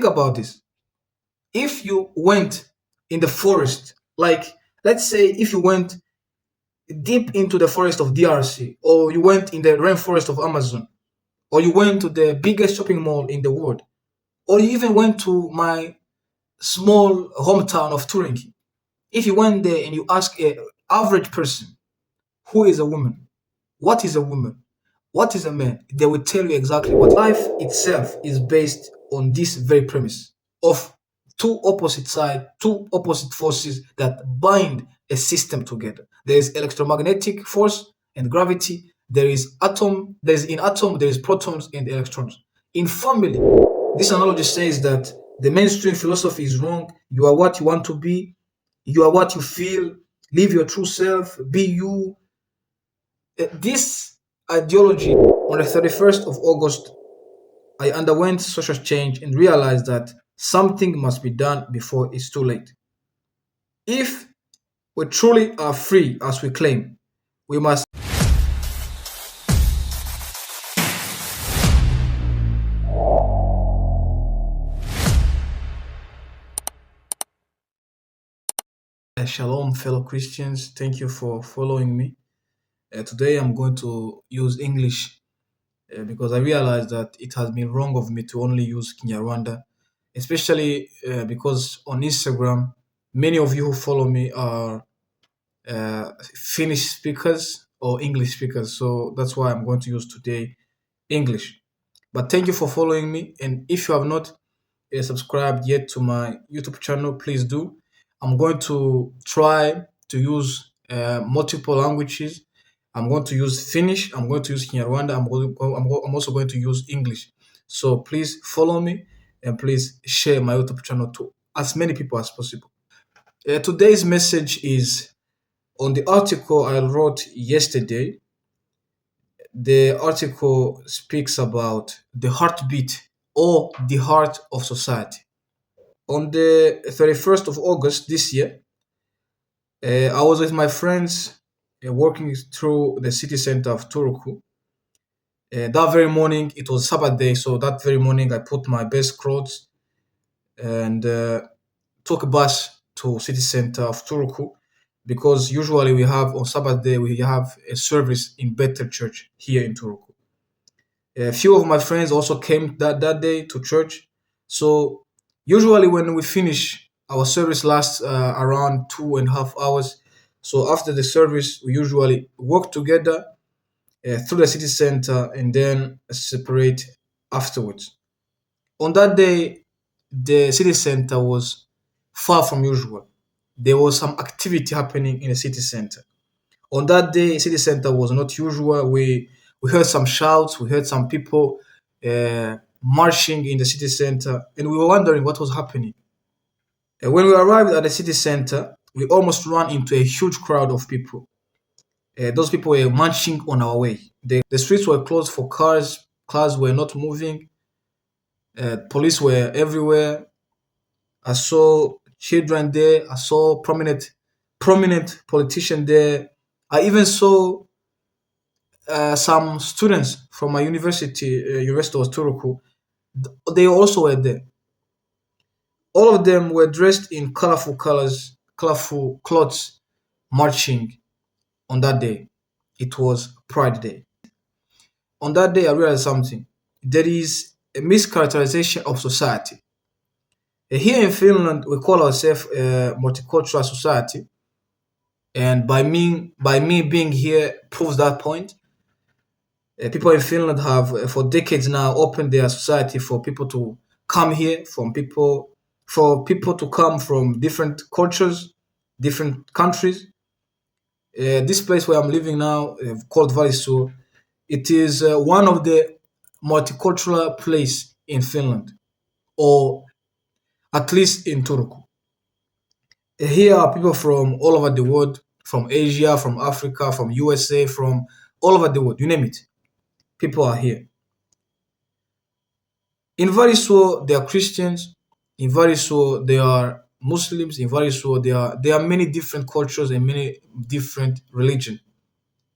about this. If you went in the forest, like let's say if you went deep into the forest of DRC, or you went in the rainforest of Amazon, or you went to the biggest shopping mall in the world, or you even went to my small hometown of Turingi. If you went there and you ask an average person, who is a woman? What is a woman? What is a man? They will tell you exactly what. Life itself is based on this very premise of two opposite sides, two opposite forces that bind a system together. There is electromagnetic force and gravity. There is atom. There is in atom. There is protons and electrons. In family, this analogy says that the mainstream philosophy is wrong. You are what you want to be. You are what you feel. Live your true self. Be you. This ideology, on the 31st of August, I underwent social change and realized that something must be done before it's too late. If we truly are free as we claim, we must Shalom, fellow Christians. Thank you for following me. Today I'm going to use English because I realized that it has been wrong of me to only use Kinyarwanda, especially because on Instagram, many of you who follow me are Finnish speakers or English speakers. So that's why I'm going to use today English. But thank you for following me. And if you have not subscribed yet to my YouTube channel, please do. I'm going to try to use multiple languages. I'm going to use Finnish. I'm going to use Kinyarwanda. I'm also going to use English. So please follow me and please share my YouTube channel to as many people as possible. Today's message is on the article I wrote yesterday. The article speaks about the heartbeat or the heart of society. On the 31st of August this year, I was with my friends walking through the city center of Turku. That very morning, it was Sabbath day, so that very morning I put my best clothes and took a bus to city center of Turku, because usually we have on Sabbath day we have a service in Bethel Church here in Turku. A few of my friends also came that day to church. So usually when we finish, our service lasts around 2.5 hours. So after the service, we usually walk together through the city center and then separate afterwards. On that day, the city center was far from usual. There was some activity happening in the city center. On that day, city center was not usual. We heard some shouts. We heard some people marching in the city center, and we were wondering what was happening. And when we arrived at the city center, we almost ran into a huge crowd of people. Those people were marching on our way. The streets were closed for cars. Cars were not moving. Police were everywhere. I saw children there. I saw prominent politicians there. I even saw some students from my university, University of Turku. They also were there. All of them were dressed in colorful colors, colorful clothes, marching on that day. It was Pride Day. On that day, I realized something. There is a mischaracterization of society. Here in Finland, we call ourselves a multicultural society. And by me being here proves that point. People in Finland have, for decades now, opened their society for people to come here, for people to come from different cultures, different countries. This place where I'm living now, called Vaisuu, it is one of the multicultural place in Finland, or at least in Turku. Here are people from all over the world, from Asia, from Africa, from USA, from all over the world, you name it. People are here. In Vaisuu, there are Christians. In Vaisuu, there are Muslims. In Vaisuu, there are many different cultures and many different religions.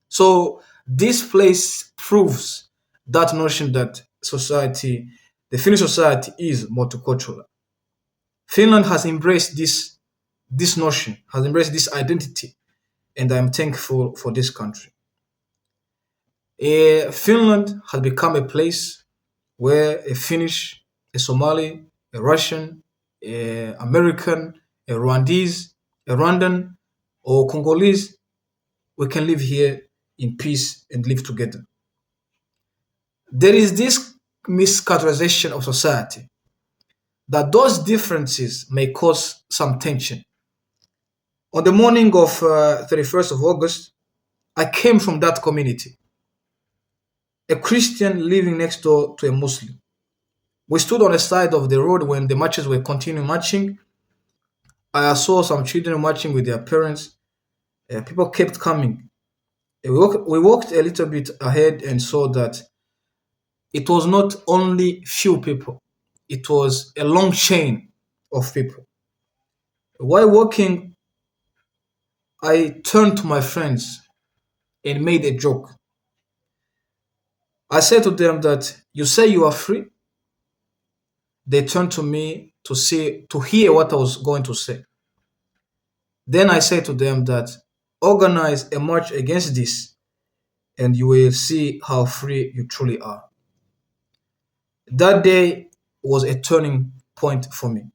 So this place proves that notion that society the Finnish society is multicultural. Finland has embraced this notion, has embraced this identity, and I'm thankful for this country. Finland has become a place where a Finnish, a Somali, a Russian, a American, a Rwandese, a Rwandan, or Congolese, we can live here in peace and live together. There is this mischaracterization of society that those differences may cause some tension. On the morning of 31st of August, I came from that community, a Christian living next door to a Muslim. We stood on the side of the road when the marchers were continuing marching. I saw some children marching with their parents. People kept coming. We walked a little bit ahead and saw that it was not only few people, it was a long chain of people. While walking, I turned to my friends and made a joke. I said to them that you say you are free. They turned to me to hear what I was going to say. Then I said to them that organize a march against this and you will see how free you truly are. That day was a turning point for me.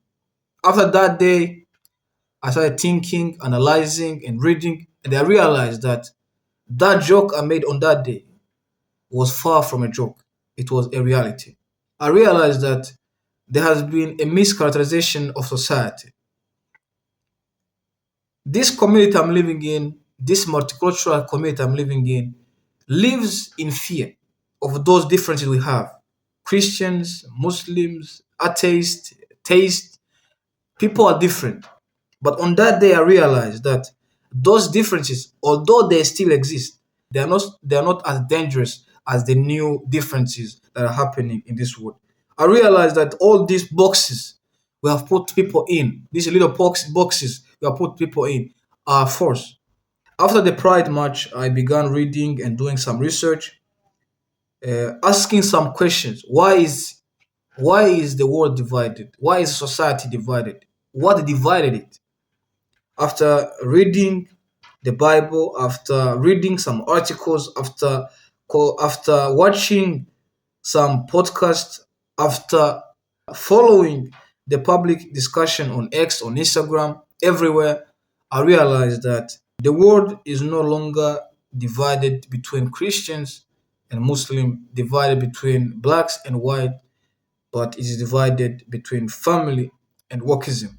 After that day, I started thinking, analyzing, and reading, and I realized that that joke I made on that day was far from a joke. It was a reality. I realized that there has been a mischaracterization of society. This community I'm living in, this multicultural community I'm living in, lives in fear of those differences we have. Christians, Muslims, atheists, theists, people are different. But on that day, I realized that those differences, although they still exist, they are not as dangerous as the new differences that are happening in this world. I realized that all these boxes we have put people in, these little boxes we have put people in, are force. After the Pride March, I began reading and doing some research, asking some questions. Why is the world divided? Why is society divided? What divided it? After reading the Bible, after reading some articles, after watching some podcasts, after following the public discussion on X, on Instagram, everywhere, I realized that the world is no longer divided between Christians and Muslim, divided between blacks and white, but it is divided between family and Wokesim.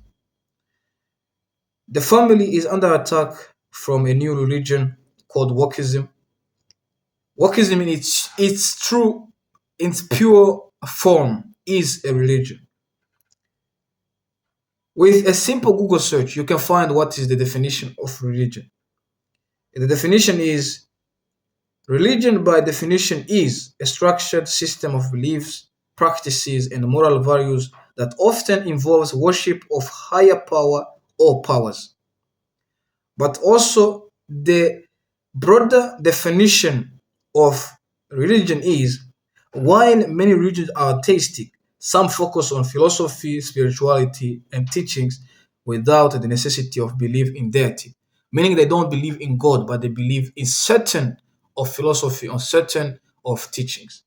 The family is under attack from a new religion called Wokesim. Wokesim in its true, its pure form is a religion. With a simple Google search, you can find what is the definition of religion. The definition is religion by definition is a structured system of beliefs, practices, and moral values that often involves worship of higher power or powers. But also, the broader definition of religion is while many religions are theistic, some focus on philosophy, spirituality, and teachings without the necessity of belief in deity, meaning they don't believe in God, but they believe in certain of philosophy, on certain of teachings.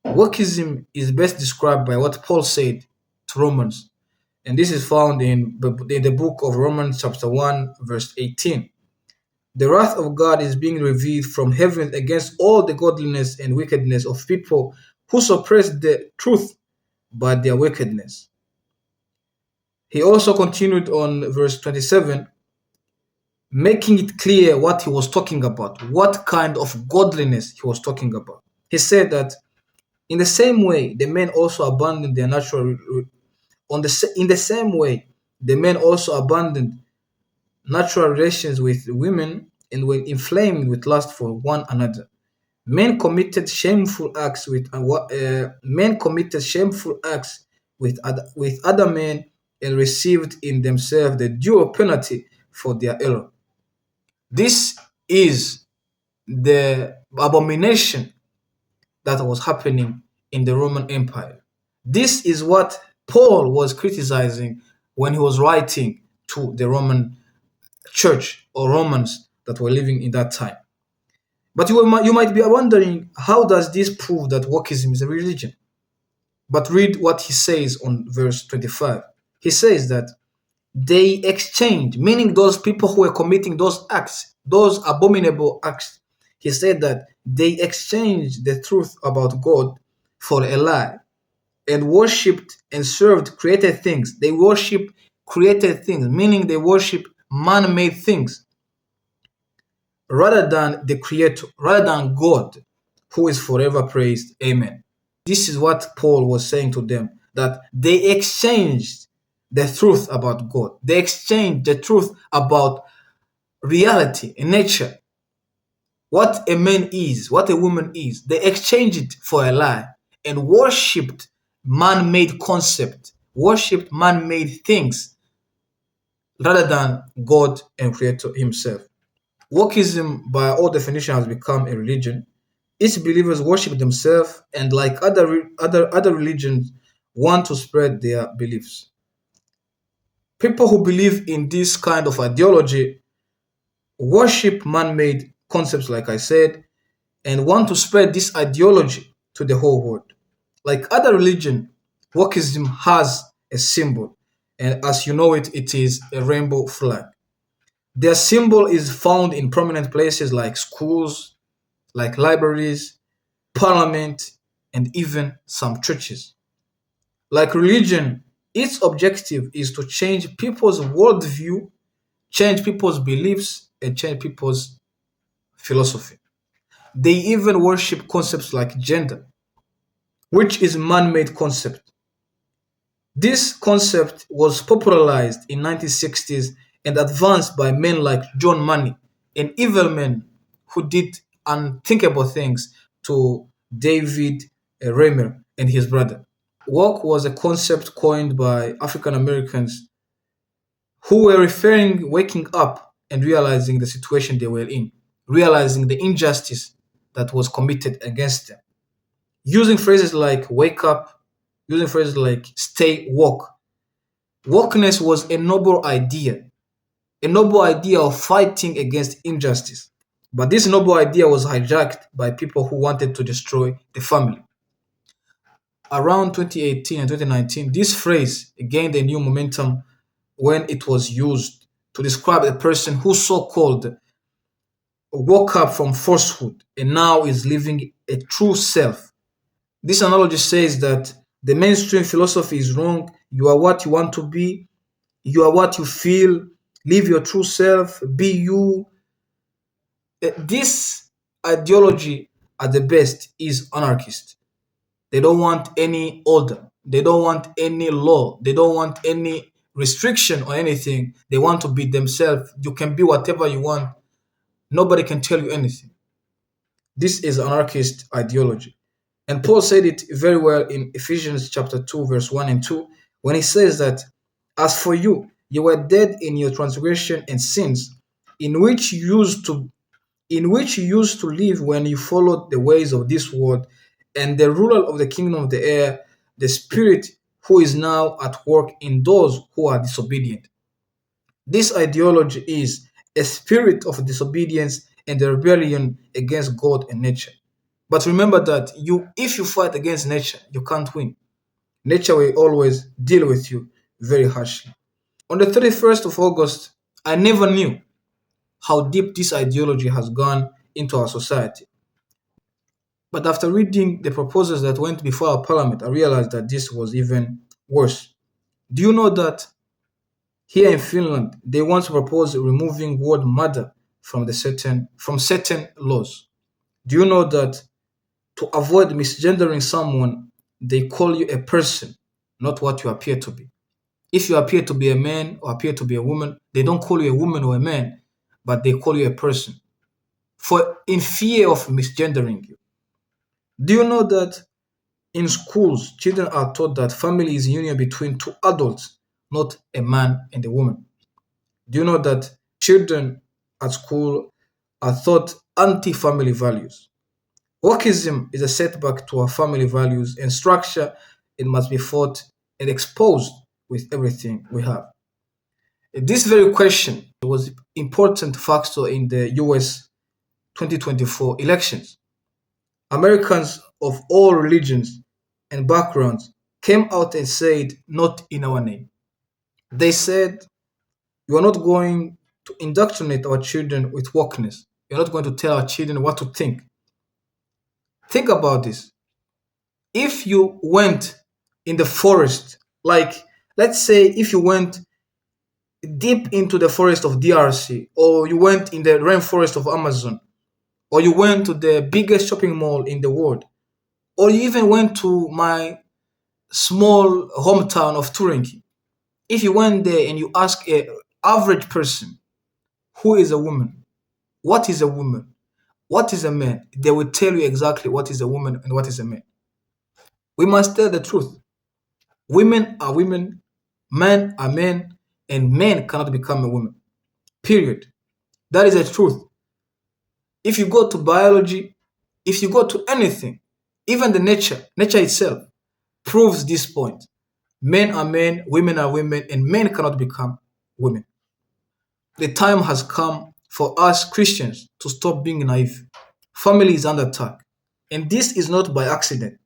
Wokeism is best described by what Paul said to Romans, and this is found in the book of Romans, chapter 1, verse 18. The wrath of God is being revealed from heaven against all the godliness and wickedness of people who suppress the truth by their wickedness. He also continued on verse 27, making it clear what he was talking about, what kind of godliness he was talking about. He said that in the same way, the men also abandoned their natural in the same way, the men also abandoned natural relations with women and were inflamed with lust for one another. Men committed shameful acts with other men and received in themselves the due penalty for their error. This is the abomination that was happening in the Roman Empire. This is what Paul was criticizing when he was writing to the Roman church or Romans that were living in that time. But you might be wondering, how does this prove that Wokesim is a religion? But read what he says on verse 25. He says that they exchange, meaning those people who were committing those acts, those abominable acts. He said that they exchanged the truth about God for a lie and worshipped and served created things. They worship created things, meaning they worship man-made things rather than the creator, rather than God, who is forever praised. Amen. This is what Paul was saying to them, that they exchanged the truth about God. They exchanged the truth about reality and nature. What a man is, what a woman is. They exchanged it for a lie and worshipped man-made concept, worshipped man-made things rather than God and Creator Himself. Wokeism, by all definition, has become a religion. Its believers worship themselves and, like other religions, want to spread their beliefs. People who believe in this kind of ideology worship man-made concepts, like I said, and want to spread this ideology to the whole world. Like other religion, Wokeism has a symbol, and as you know it is a rainbow flag. Their symbol is found in prominent places like schools, like libraries, parliament, and even some churches. Like religion, its objective is to change people's worldview, change people's beliefs, and change people's philosophy. They even worship concepts like gender, which is a man-made concept. This concept was popularized in 1960s and advanced by men like John Money, an evil man who did unthinkable things to David Reimer and his brother. Woke was a concept coined by African Americans who were referring waking up and realizing the situation they were in, realizing the injustice that was committed against them. Using phrases like wake up, using phrases like stay woke. Wokeness was a noble idea of fighting against injustice. But this noble idea was hijacked by people who wanted to destroy the family. Around 2018 and 2019, this phrase gained a new momentum when it was used to describe a person who so-called woke up from falsehood and now is living a true self. This analogy says that the mainstream philosophy is wrong. You are what you want to be. You are what you feel. Live your true self. Be you. This ideology, at the best, is anarchist. They don't want any order. They don't want any law. They don't want any restriction or anything. They want to be themselves. You can be whatever you want. Nobody can tell you anything. This is anarchist ideology. And Paul said it very well in Ephesians chapter 2, verse 1 and 2, when he says that, as for you, you were dead in your transgression and sins, in which you used to live when you followed the ways of this world and the ruler of the kingdom of the air, the spirit who is now at work in those who are disobedient. This ideology is a spirit of disobedience and rebellion against God and nature. But remember that if you fight against nature, you can't win. Nature will always deal with you very harshly. On the 31st of August, I never knew how deep this ideology has gone into our society. But after reading the proposals that went before our parliament, I realized that this was even worse. Do you know that here in Finland, they want to propose removing word mother from certain laws? Do you know that to avoid misgendering someone, they call you a person, not what you appear to be? If you appear to be a man or appear to be a woman, they don't call you a woman or a man, but they call you a person, in fear of misgendering you. Do you know that in schools, children are taught that family is a union between two adults, not a man and a woman? Do you know that children at school are taught anti-family values? Wokeism is a setback to our family values and structure it must be fought and exposed with everything we have. This very question was an important factor in the US 2024 elections. Americans of all religions and backgrounds came out and said, "Not in our name." They said, "You are not going to indoctrinate our children with wokeness. You're not going to tell our children what to think." Think about this. If you went in the forest, like let's say if you went deep into the forest of DRC, or you went in the rainforest of Amazon, or you went to the biggest shopping mall in the world, or you even went to my small hometown of Turinki. If you went there and you ask a average person, who is a woman? What is a woman? What is a man? They will tell you exactly what is a woman and what is a man. We must tell the truth. Women are women, men are men, and men cannot become a woman. Period. That is the truth. If you go to biology, if you go to anything, even the nature itself proves this point. Men are men, women are women, and men cannot become women. The time has come for us Christians to stop being naive. Family is under attack, and this is not by accident.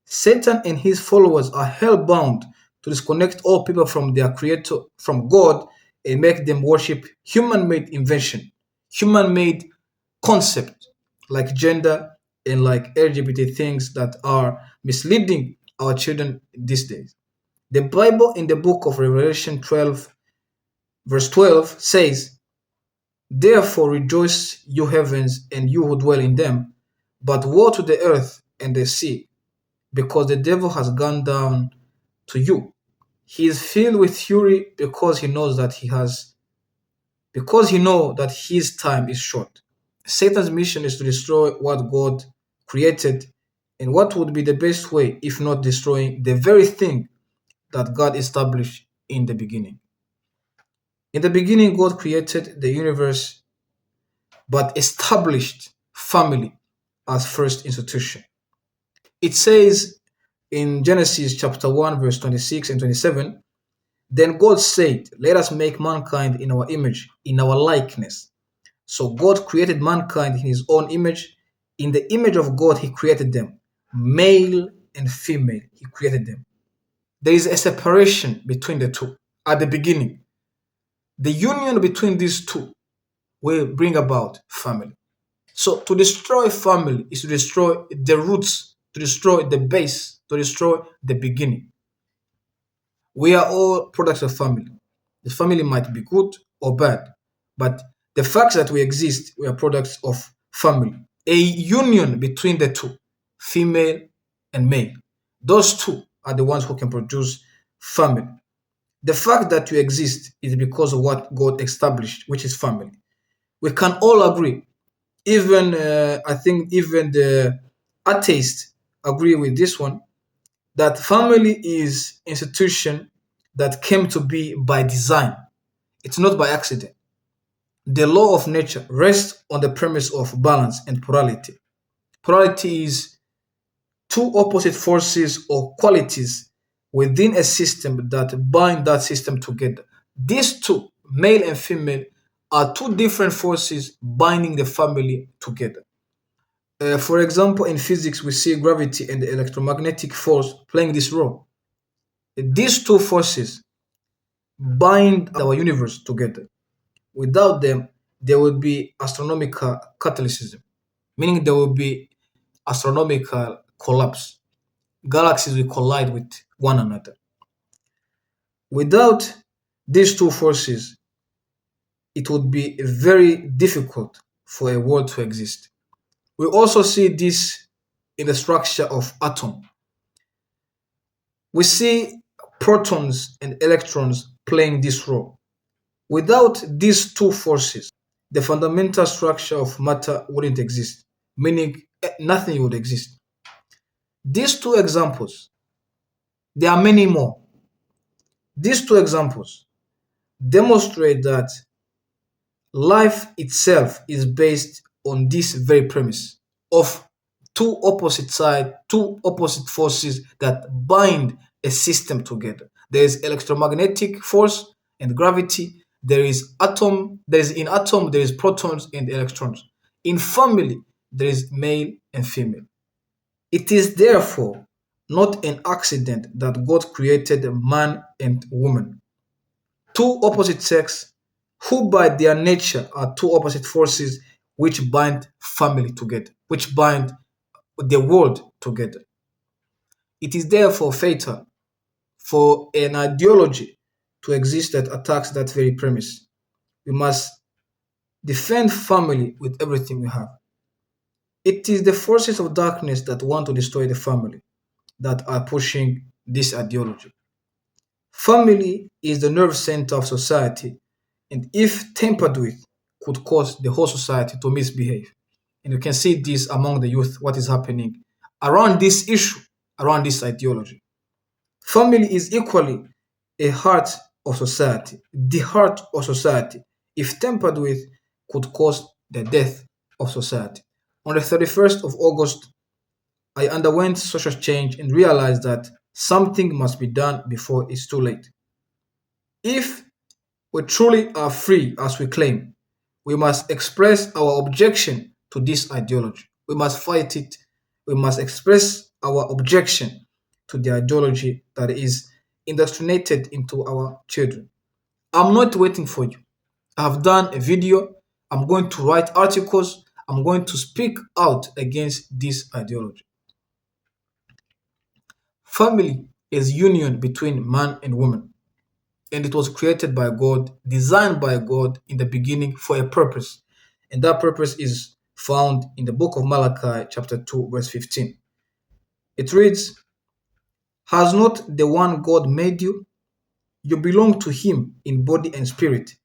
Satan and his followers are hell-bound to disconnect all people from their creator, from God, and make them worship human-made invention, human-made concept like gender and like LGBT things that are misleading our children these days. The Bible in the book of Revelation 12, verse 12 says, "Therefore rejoice, you heavens, and you who dwell in them. But woe to the earth and the sea, because the devil has gone down to you. He is filled with fury because he knows that his time is short." Satan's mission is to destroy what God created, and what would be the best way if not destroying the very thing that God established in the beginning? In the beginning, God created the universe but established family as first institution. It says in Genesis chapter 1, verse 26 and 27, "Then God said, Let us make mankind in our image, in our likeness." So God created mankind in his own image. In the image of God, he created them. Male and female, he created them. There is a separation between the two at the beginning. The union between these two will bring about family. So to destroy family is to destroy the roots, to destroy the base, to destroy the beginning. We are all products of family. The family might be good or bad, but the fact that we exist, we are products of family. A union between the two, female and male. Those two are the ones who can produce family. The fact that you exist is because of what God established, which is family. We can all agree. Even I think even the atheists agree with this one, that family is institution that came to be by design. It's not by accident. The law of nature rests on the premise of balance and plurality. Plurality is two opposite forces or qualities within a system that bind that system together. These two, male and female, are two different forces binding the family together. For example, in physics, we see gravity and the electromagnetic force playing this role. These two forces bind our universe together. Without them, there would be astronomical catalysis, meaning there will be astronomical collapse. Galaxies will collide with one another. Without these two forces, it would be very difficult for a world to exist. We also see this in the structure of atom. We see protons and electrons playing this role. Without these two forces, the fundamental structure of matter wouldn't exist, meaning nothing would exist. These two examples, there are many more. These two examples demonstrate that life itself is based on this very premise of two opposite sides, two opposite forces that bind a system together. There is electromagnetic force and gravity. There is atom. There is in atom. There is protons and electrons. In family, there is male and female. It is therefore not an accident that God created man and woman, two opposite sex, who by their nature are two opposite forces which bind family together, which bind the world together. It is therefore fatal for an ideology to exist that attacks that very premise. We must defend family with everything we have. It is the forces of darkness that want to destroy the family that are pushing this ideology. Family is the nerve center of society, and if tampered with, could cause the whole society to misbehave. And you can see this among the youth, what is happening around this issue, around this ideology. Family is equally a heart of society. The heart of society, if tampered with, could cause the death of society. On the 31st of August, I underwent social change and realized that something must be done before it's too late. If we truly are free as we claim, we must express our objection to this ideology. We must fight it. We must express our objection to the ideology that is indoctrinated into our children. I'm not waiting for you. I have done a video. I'm going to write articles. I'm going to speak out against this ideology. Family is union between man and woman, and it was created by God, designed by God in the beginning for a purpose. And that purpose is found in the book of Malachi, chapter 2, verse 15. It reads, "Has not the one God made you? You belong to him in body and spirit.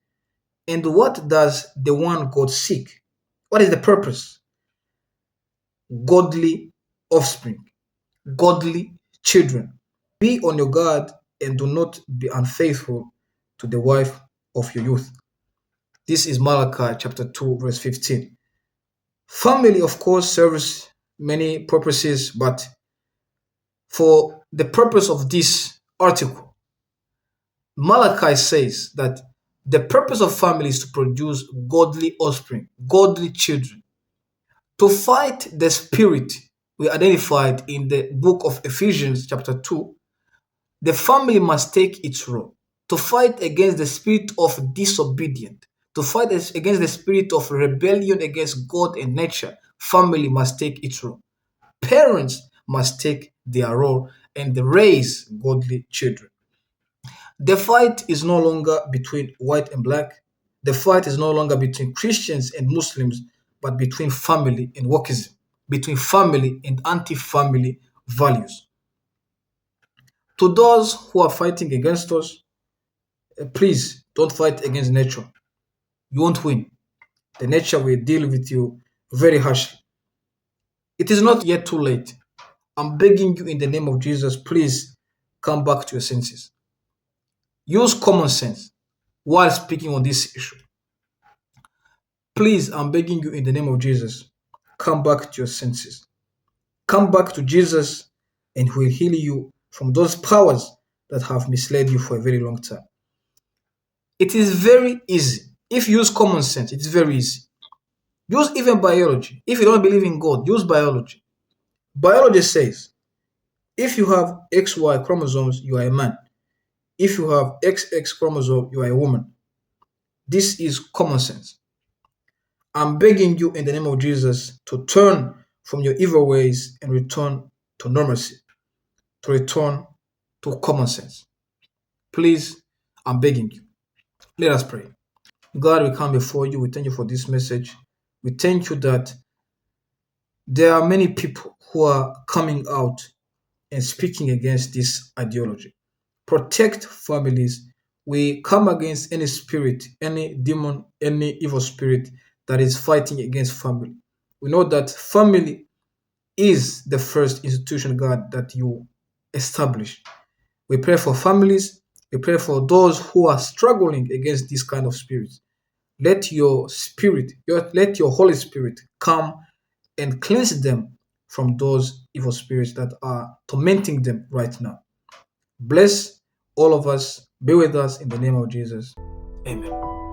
And what does the one God seek? What is the purpose? Godly offspring, godly children. Be on your guard and do not be unfaithful to the wife of your youth." This is Malachi chapter 2, verse 15. Family, of course, serves many purposes, but for the purpose of this article, Malachi says that the purpose of family is to produce godly offspring, godly children, to fight the spirit we identified in the book of Ephesians, chapter 2. The family must take its role to fight against the spirit of disobedience, to fight against the spirit of rebellion against God and nature. Family must take its role. Parents must take their role and raise godly children. The fight is no longer between white and black. The fight is no longer between Christians and Muslims, but between family and Wokesim, between family and anti-family values. To those who are fighting against us, please don't fight against nature. You won't win. The nature will deal with you very harshly. It is not yet too late. I'm begging you in the name of Jesus, please come back to your senses. Use common sense while speaking on this issue. Please, I'm begging you in the name of Jesus, come back to your senses. Come back to Jesus and he will heal you from those powers that have misled you for a very long time. It is very easy. If you use common sense, it is very easy. Use even biology. If you don't believe in God, use biology. Biology says, if you have XY chromosomes, you are a man. If you have XX chromosome, you are a woman. This is common sense. I'm begging you in the name of Jesus to turn from your evil ways and return to normalcy, to return to common sense. Please, I'm begging you. Let us pray. God, we come before you. We thank you for this message. We thank you that there are many people who are coming out and speaking against this ideology. Protect families. We come against any spirit, any demon, any evil spirit that is fighting against family. We know that family is the first institution, God, that you established. We pray for families. We pray for those who are struggling against this kind of spirits. Let your spirit, let your Holy Spirit come and cleanse them from those evil spirits that are tormenting them right now. Bless all of us. Be with us in the name of Jesus. Amen.